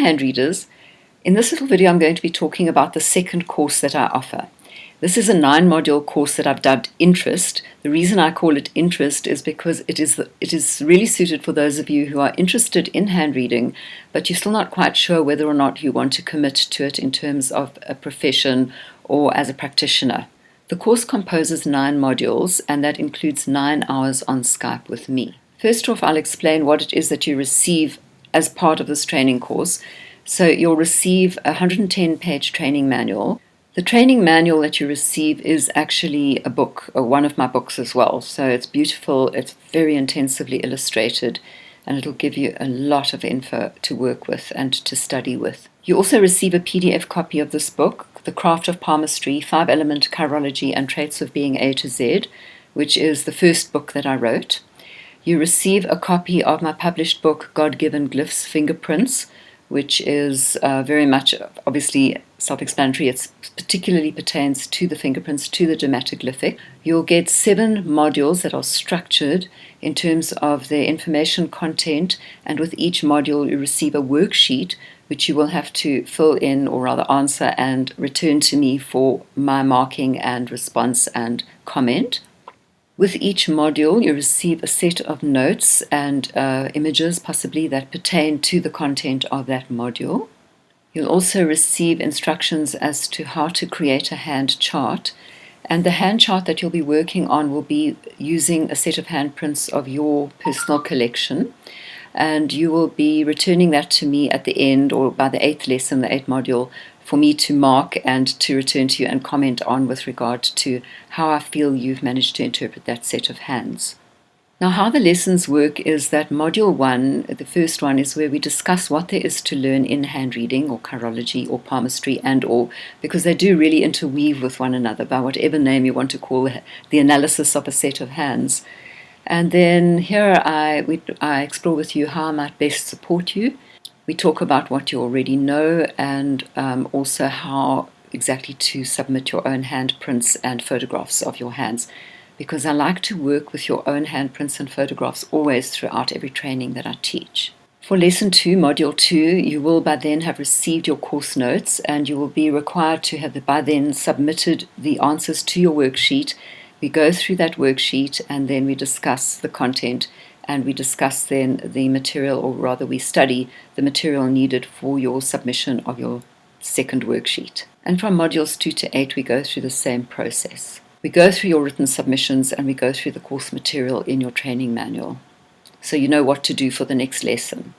hand readers. In this little video I'm going to be talking about the second course that I offer. This is a 9-module course that I've dubbed Interest. The reason I call it Interest is because it is really suited for those of you who are interested in hand reading, but you're still not quite sure whether or not you want to commit to it in terms of a profession or as a practitioner. The course composes 9 modules, and that includes 9 hours on Skype with me. First off, I'll explain what it is that you receive as part of this training course. So you'll receive a 110-page training manual. The training manual that you receive is actually a book, or one of my books as well. So it's beautiful, it's very intensively illustrated, and it'll give you a lot of info to work with and to study with. You also receive a PDF copy of this book, The Craft of Palmistry, 5-Element Chirology and Traits of Being A to Z, which is the first book that I wrote. You receive a copy of my published book, God-Given Glyphs, Fingerprints, which is very much, obviously, self-explanatory. It particularly pertains to the fingerprints, to the dermatoglyphic. You'll get 7 modules that are structured in terms of their information content, and with each module you receive a worksheet which you will have to fill in, or rather answer, and return to me for my marking and response and comment. With each module, you receive a set of notes and images, possibly, that pertain to the content of that module. You'll also receive instructions as to how to create a hand chart. And the hand chart that you'll be working on will be using a set of handprints of your personal collection. And you will be returning that to me at the end, or by the 8th lesson, the 8th module, for me to mark and to return to you and comment on with regard to how I feel you've managed to interpret that set of hands. Now, how the lessons work is that Module 1, the first one, is where we discuss what there is to learn in hand reading or chirology or palmistry because they do really interweave with one another by whatever name you want to call the analysis of a set of hands. And then here I explore with you how I might best support you. We talk about what you already know, and also how exactly to submit your own handprints and photographs of your hands, because I like to work with your own handprints and photographs always throughout every training that I teach. For Lesson 2, Module 2, you will by then have received your course notes, and you will be required to have by then submitted the answers to your worksheet. We go through that worksheet, and then we discuss the content, and we discuss then the material, or rather we study the material needed for your submission of your second worksheet. And from modules 2 to 8, we go through the same process. We go through your written submissions, and we go through the course material in your training manual, so you know what to do for the next lesson.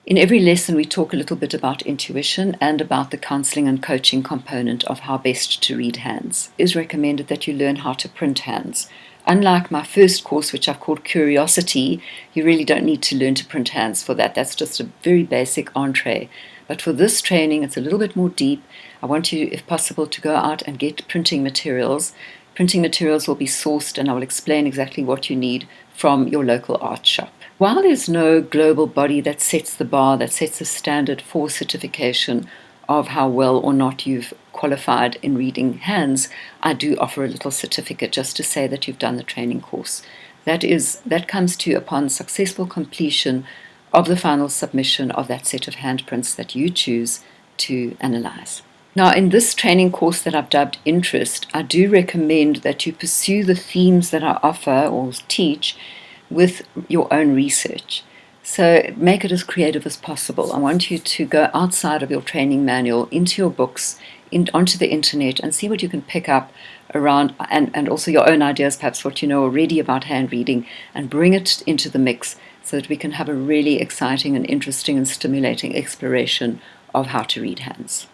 In every lesson, we talk a little bit about intuition and about the counseling and coaching component of how best to read hands. It is recommended that you learn how to print hands. Unlike my first course, which I've called Curiosity, you really don't need to learn to print hands for that. That's just a very basic entree. But for this training, it's a little bit more deep. I want you, if possible, to go out and get printing materials. Printing materials will be sourced, and I will explain exactly what you need from your local art shop. While there's no global body that sets the bar, that sets the standard for certification of how well or not you've qualified in reading hands, I do offer a little certificate just to say that you've done the training course. That comes to you upon successful completion of the final submission of that set of handprints that you choose to analyze. Now, in this training course that I've dubbed Interest, I do recommend that you pursue the themes that I offer or teach with your own research. So make it as creative as possible. I want you to go outside of your training manual, into your books, onto the internet, and see what you can pick up around, and also your own ideas, perhaps what you know already about hand reading, and bring it into the mix so that we can have a really exciting and interesting and stimulating exploration of how to read hands.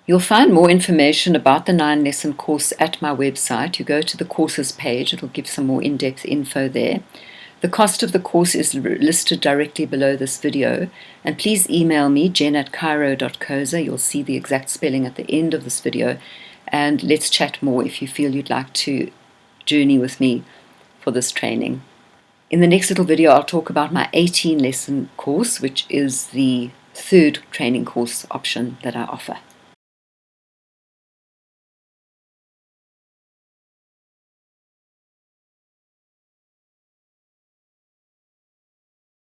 You'll find more information about the 9-lesson course at my website. You go to the courses page, it'll give some more in-depth info there. The cost of the course is listed directly below this video, and please email me, jen@chiro.coza. You'll see the exact spelling at the end of this video, and let's chat more if you feel you'd like to journey with me for this training. In the next little video, I'll talk about my 18-lesson course, which is the third training course option that I offer.